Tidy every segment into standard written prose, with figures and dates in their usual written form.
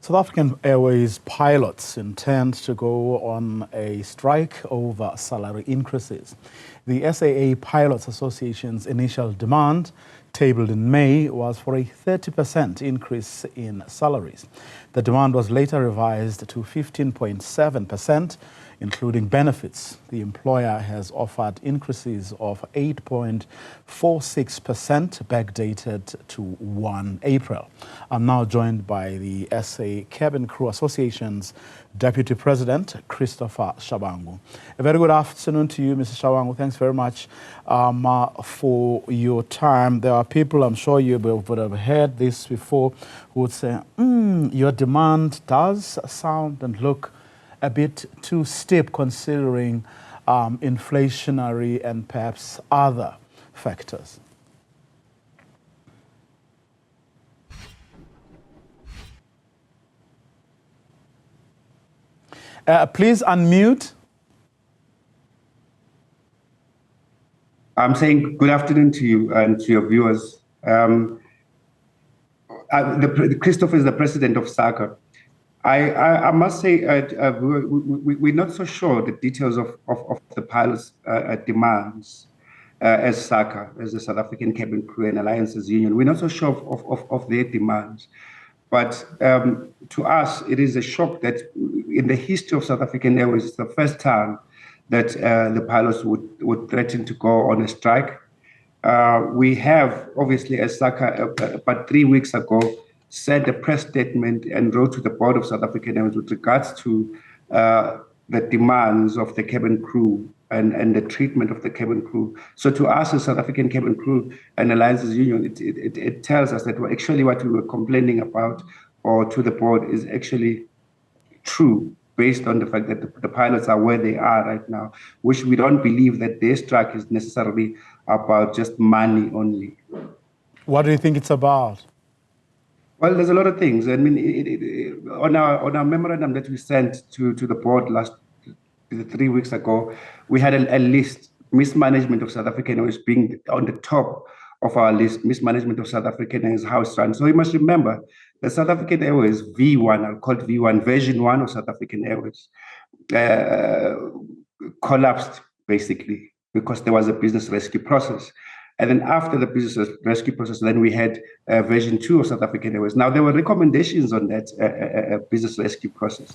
South African Airways pilots intend to go on a strike over salary increases. The SAA Pilots Association's initial demand, tabled in May, was for a 30% increase in salaries. The demand was later revised to 15.7%, including benefits. The employer has offered increases of 8.46%, backdated to 1 April. I'm now joined by the SA Cabin Crew Association's Deputy President, Christopher Shabangu. A very good afternoon to you, Mr. Shabangu. Thanks very much for your time. There are people, I'm sure you would have heard this before, who would say, your demand does sound and look a bit too steep considering inflationary and perhaps other factors. Please unmute. I'm saying good afternoon to you and to your viewers. Christopher is the president of SACA. I must say we're not so sure the details of the pilots' demands as SACA, as the South African Cabin Crew and Alliances Union. We're not so sure of their demands. But to us, it is a shock that in the history of South African Airways, it's the first time that the pilots would threaten to go on a strike. We have, obviously, as SACA, about 3 weeks ago, sent a press statement and wrote to the board of South African Airways with regards to the demands of the cabin crew and the treatment of the cabin crew. So to us, as South African Cabin Crew and Alliances Union, it tells us that actually what we were complaining about or to the board is actually true, based on the fact that the pilots are where they are right now, which we don't believe that their strike is necessarily about just money only. What do you think it's about? Well, there's a lot of things. I mean, on our memorandum that we sent to the board 3 weeks ago, we had a list, mismanagement of South African Airways being on the top of our list, mismanagement of South African Airways house run. So you must remember the South African Airways V1, I'll call it V1, version 1 of South African Airways, collapsed basically because there was a business rescue process. And then after the business rescue process, then we had version 2 of South African Airways. Now, there were recommendations on that business rescue process.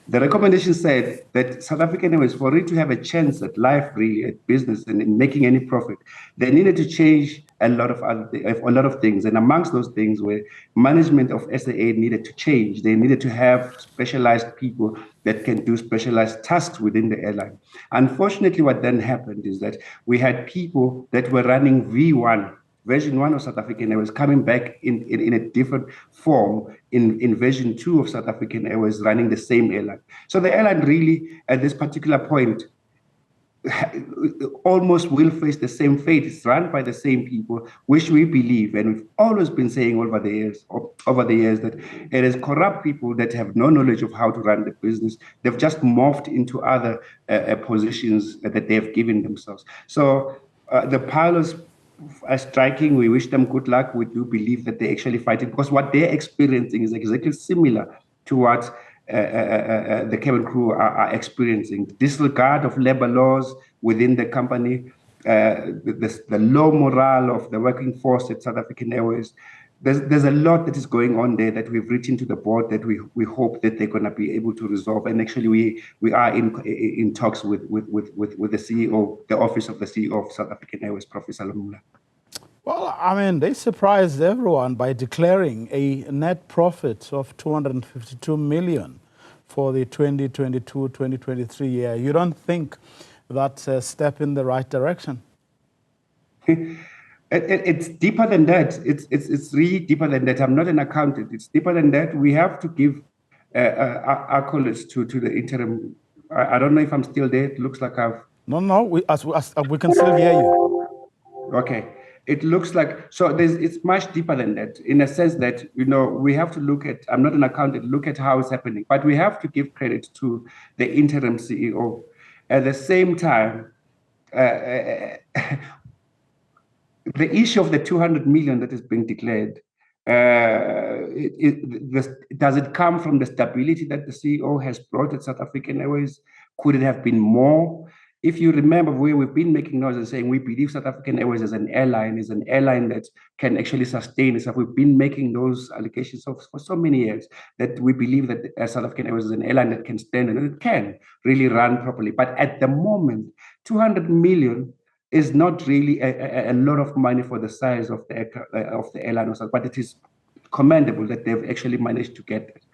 The recommendation said that South African Airways, for it to have a chance at life, really, at business and in making any profit, they needed to change a lot of things. And amongst those things were management of SAA needed to change. They needed to have specialized people that can do specialized tasks within the airline. Unfortunately, what then happened is that we had people that were running V1, version 1 of South African Airways, coming back in a different form in version 2 of South African Airways, running the same airline. So the airline really, at this particular point, almost will face the same fate. It's run by the same people, which we believe, and we've always been saying over the years that it is corrupt people that have no knowledge of how to run the business. They've just morphed into other positions that they have given themselves. So the pilots are striking. We wish them good luck. We do believe that they're actually fighting, because what they're experiencing is exactly similar to what the cabin crew are experiencing. Disregard of labor laws within the company, the low morale of the working force at South African Airways. There's a lot that is going on there that we've written to the board that we hope that they're going to be able to resolve. And actually, we are in talks with the CEO, the office of the CEO of South African Airways, Professor Lamula. Well, I mean, they surprised everyone by declaring a net profit of 252 million for the 2022-2023 year. You don't think that's a step in the right direction? It's deeper than that. It's really deeper than that. I'm not an accountant. It's deeper than that. We have to give accolades to the interim. I don't know if I'm still there. It looks like I've... No, we can still hear you. Okay. It looks like, so it's much deeper than that, in a sense that, you know, we have to look at, I'm not an accountant, look at how it's happening, but we have to give credit to the interim CEO. At the same time, the issue of the 200 million that is being declared Does it come from the stability that the CEO has brought at South African Airways? Could it have been more? If you remember, we've been making noise and saying we believe South African Airways as an airline is an airline that can actually sustain itself. We've been making those allegations for so many years that we believe that South African Airways is an airline that can stand and it can really run properly. But at the moment, 200 million is not really a lot of money for the size of the airline, but it is commendable that they've actually managed to get it.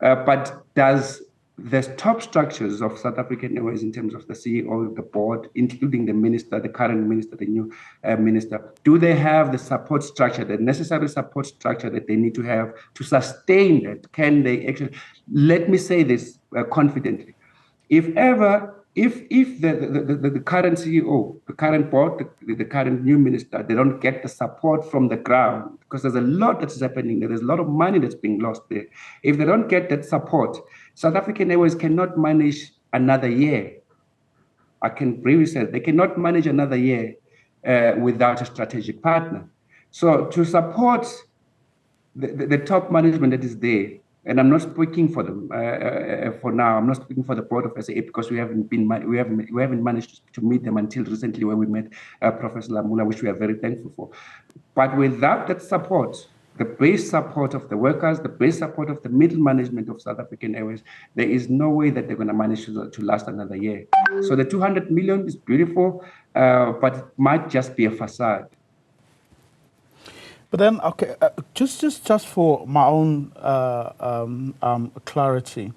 But does the top structures of South African Airways in terms of the CEO, the board, including the minister, the current minister, the new minister, do they have the support structure, the necessary support structure that they need to have to sustain that? Can they actually, let me say this confidently, if the current CEO, the current board, the current new minister, they don't get the support from the ground, because there's a lot that's happening there, there's a lot of money that's being lost there. If they don't get that support, South African Airways cannot manage another year. I can briefly say they cannot manage another year without a strategic partner. So to support the top management that is there, and I'm not speaking for them for now. I'm not speaking for the board of SAA because we haven't managed to meet them until recently when we met Professor Lamula, which we are very thankful for. But without that support, the base support of the workers, the base support of the middle management of South African Airways, there is no way that they're going to manage to last another year. So the 200 million is beautiful, but it might just be a facade. But then, okay, just for my own clarity,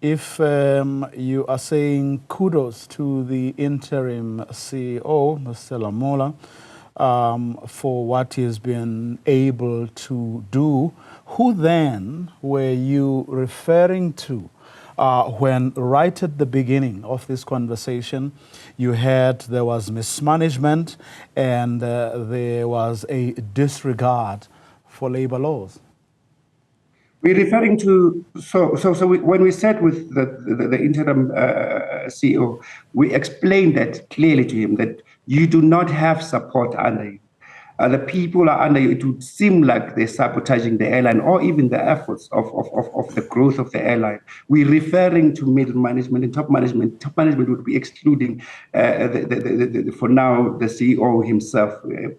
if you are saying kudos to the interim CEO, Mr. Lamola, for what he has been able to do, who then were you referring to when right at the beginning of this conversation you had there was mismanagement and there was a disregard for labor laws? We're referring to, when we sat with the interim CEO, we explained that clearly to him that you do not have support under you. The people are under you. It would seem like they're sabotaging the airline or even the efforts of the growth of the airline. We're referring to middle management and top management. Top management would be excluding, for now, the CEO himself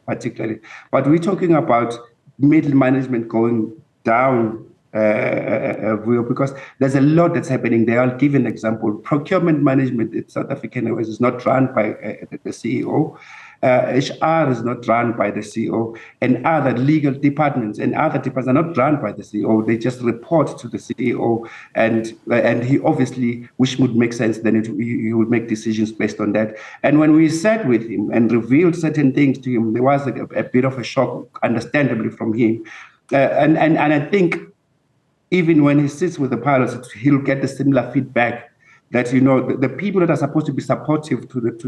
particularly. But we're talking about middle management going down, because there's a lot that's happening there. I'll give an example. Procurement management at South African Airways is not run by the CEO. HR is not run by the CEO, and other legal departments and other departments are not run by the CEO. They just report to the CEO, and he obviously, which would make sense, then he would make decisions based on that. And when we sat with him and revealed certain things to him, there was a bit of a shock, understandably, from him. And I think even when he sits with the pilots, he'll get the similar feedback that, you know, the people that are supposed to be supportive to the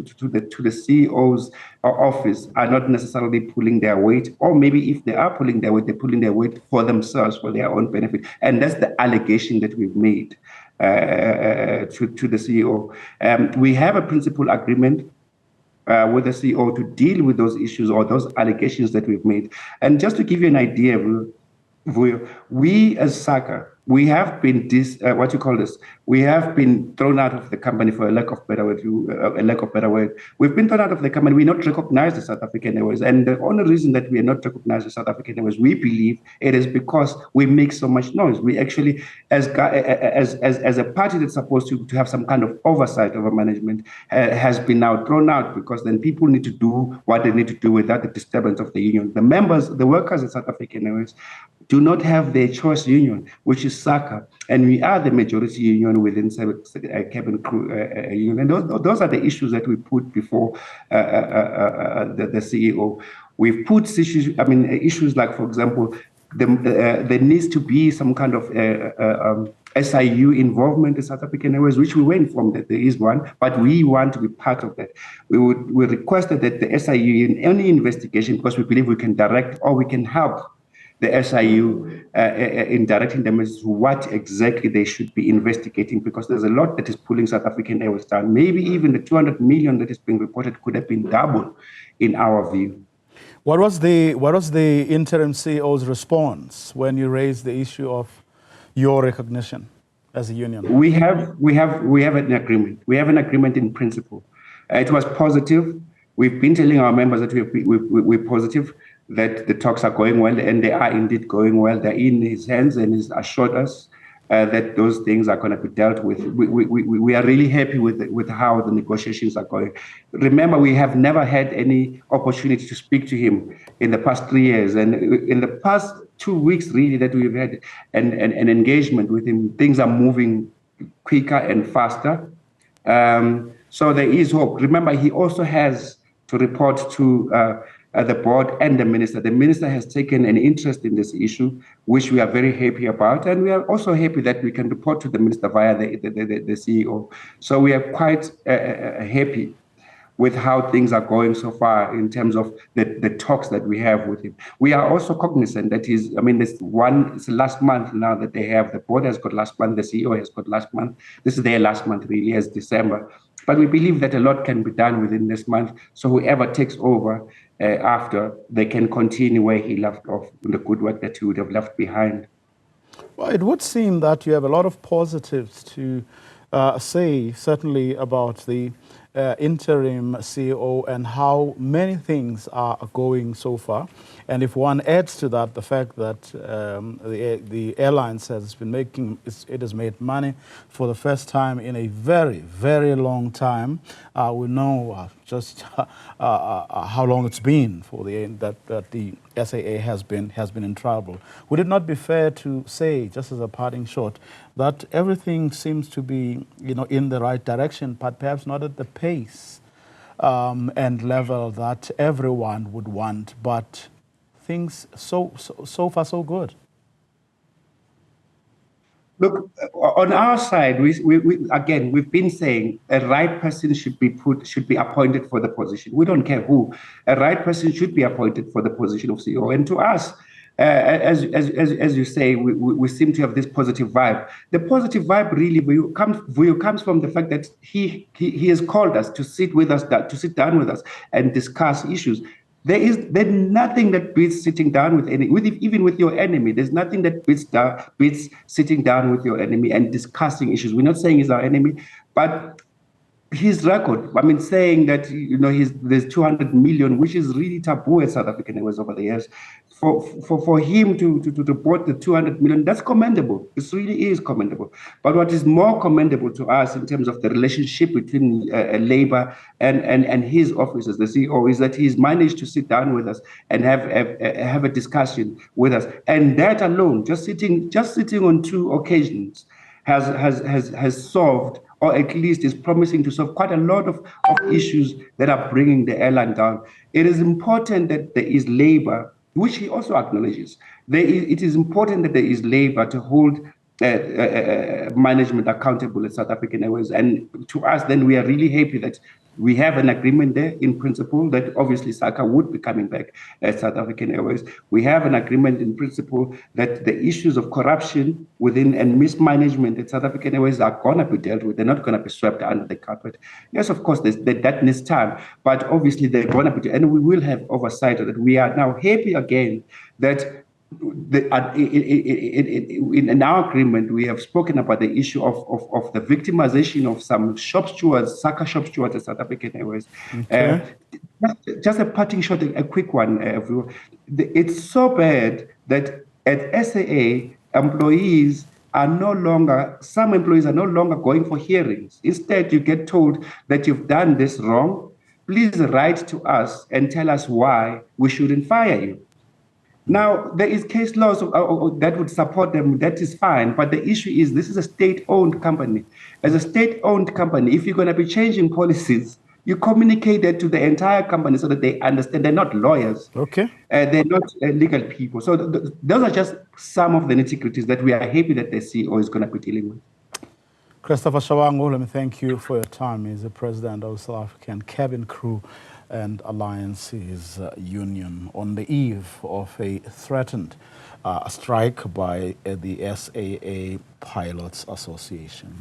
CEO's office are not necessarily pulling their weight, or maybe if they are pulling their weight, they're pulling their weight for themselves, for their own benefit. And that's the allegation that we've made to the CEO. We have a principal agreement with the CEO to deal with those issues or those allegations that we've made. And just to give you an idea, we as SACA, we have been we have been thrown out of the company, for a lack of better word. We've been thrown out of the company. We're not recognized as South African Airways. And the only reason that we are not recognized as South African Airways, we believe it is because we make so much noise. We actually, as a party that's supposed to have some kind of oversight over management, has been now thrown out, because then people need to do what they need to do without the disturbance of the union. The members, the workers at South African Airways do not have their choice union, which is SACA, and we are the majority union within cabin crew union. And those are the issues that we put before the CEO. We've put issues like, for example, there needs to be some kind of SIU involvement in South African Airways, which we were informed that there is one, but we want to be part of that. We requested that the SIU, in any investigation, because we believe we can direct or we can help the SIU in directing them as to what exactly they should be investigating, because there's a lot that is pulling South African Airways down. Maybe even the 200 million that is being reported could have been double, in our view. What was the interim CEO's response when you raised the issue of your recognition as a union? We have an agreement. We have an agreement in principle. It was positive. We've been telling our members that we're positive, that the talks are going well, and they are indeed going well. They're in his hands, and he's assured us that those things are going to be dealt with. We are really happy with how the negotiations are going. Remember, we have never had any opportunity to speak to him in the past 3 years, and in the past 2 weeks, really, that we've had an engagement with him, things are moving quicker and faster. So there is hope. Remember, he also has to report to the board and the minister. The minister has taken an interest in this issue, which we are very happy about. And we are also happy that we can report to the minister via the CEO. So we are quite happy with how things are going so far in terms of the talks that we have with him. We are also cognizant that it's last month now that they have, the board has got last month, the CEO has got last month. This is their last month really, as December. But we believe that a lot can be done within this month. So whoever takes over after, they can continue where he left off, the good work that he would have left behind. Well, it would seem that you have a lot of positives to say, certainly about the interim CEO and how many things are going so far. And if one adds to that the fact that the airlines has made money for the first time in a very, very long time, we know just how long it's been for that the SAA has been in trouble. Would it not be fair to say, just as a parting shot, that everything seems to be in the right direction, but perhaps not at the pace and level that everyone would want, but things so far so good? Look, on our side, we've been saying a right person should be appointed for the position. We don't care who. A right person should be appointed for the position of CEO. And to us, as you say, we seem to have this positive vibe. The positive vibe really comes from the fact that he has called us to sit down with us and discuss issues. There's nothing that beats sitting down even with your enemy. There's nothing that beats sitting down with your enemy and discussing issues. We're not saying he's our enemy, but his record, saying that there's 200 million, which is really taboo at South African Airways over the years. For him to report the 200 million, that's commendable. This really is commendable. But what is more commendable to us in terms of the relationship between Labour and his officers, the CEO, is that he's managed to sit down with us and have a discussion with us. And that alone, just sitting on 2 occasions, has solved, or at least is promising to solve, quite a lot of issues that are bringing the airline down. It is important that there is Labour, which he also acknowledges. It is important that there is Labour to hold management accountable at South African Airways. And to us, then, we are really happy that we have an agreement there in principle that obviously SACA would be coming back at South African Airways. We have an agreement in principle that the issues of corruption within and mismanagement at South African Airways are going to be dealt with. They're not going to be swept under the carpet. Yes, of course, that needs time, but obviously they're going to be, and we will have oversight of that. We are now happy again that in our agreement, we have spoken about the issue of the victimization of some shop stewards, SACA shop stewards at South African Airways. Okay. Just a parting shot, a quick one. It's so bad that at SAA, some employees are no longer going for hearings. Instead, you get told that you've done this wrong. Please write to us and tell us why we shouldn't fire you. Now, there is case laws that would support them. That is fine. But the issue is this is a state-owned company. As a state-owned company, if you're going to be changing policies, you communicate that to the entire company so that they understand. They're not lawyers. Okay. They're not legal people. So those are just some of the nitty-gritties that we are happy that the CEO is going to be dealing with. Christopher Shabangu, let me thank you for your time. He's the president of South African Cabin Crew and Alliances Union on the eve of a threatened strike by the SAA Pilots Association.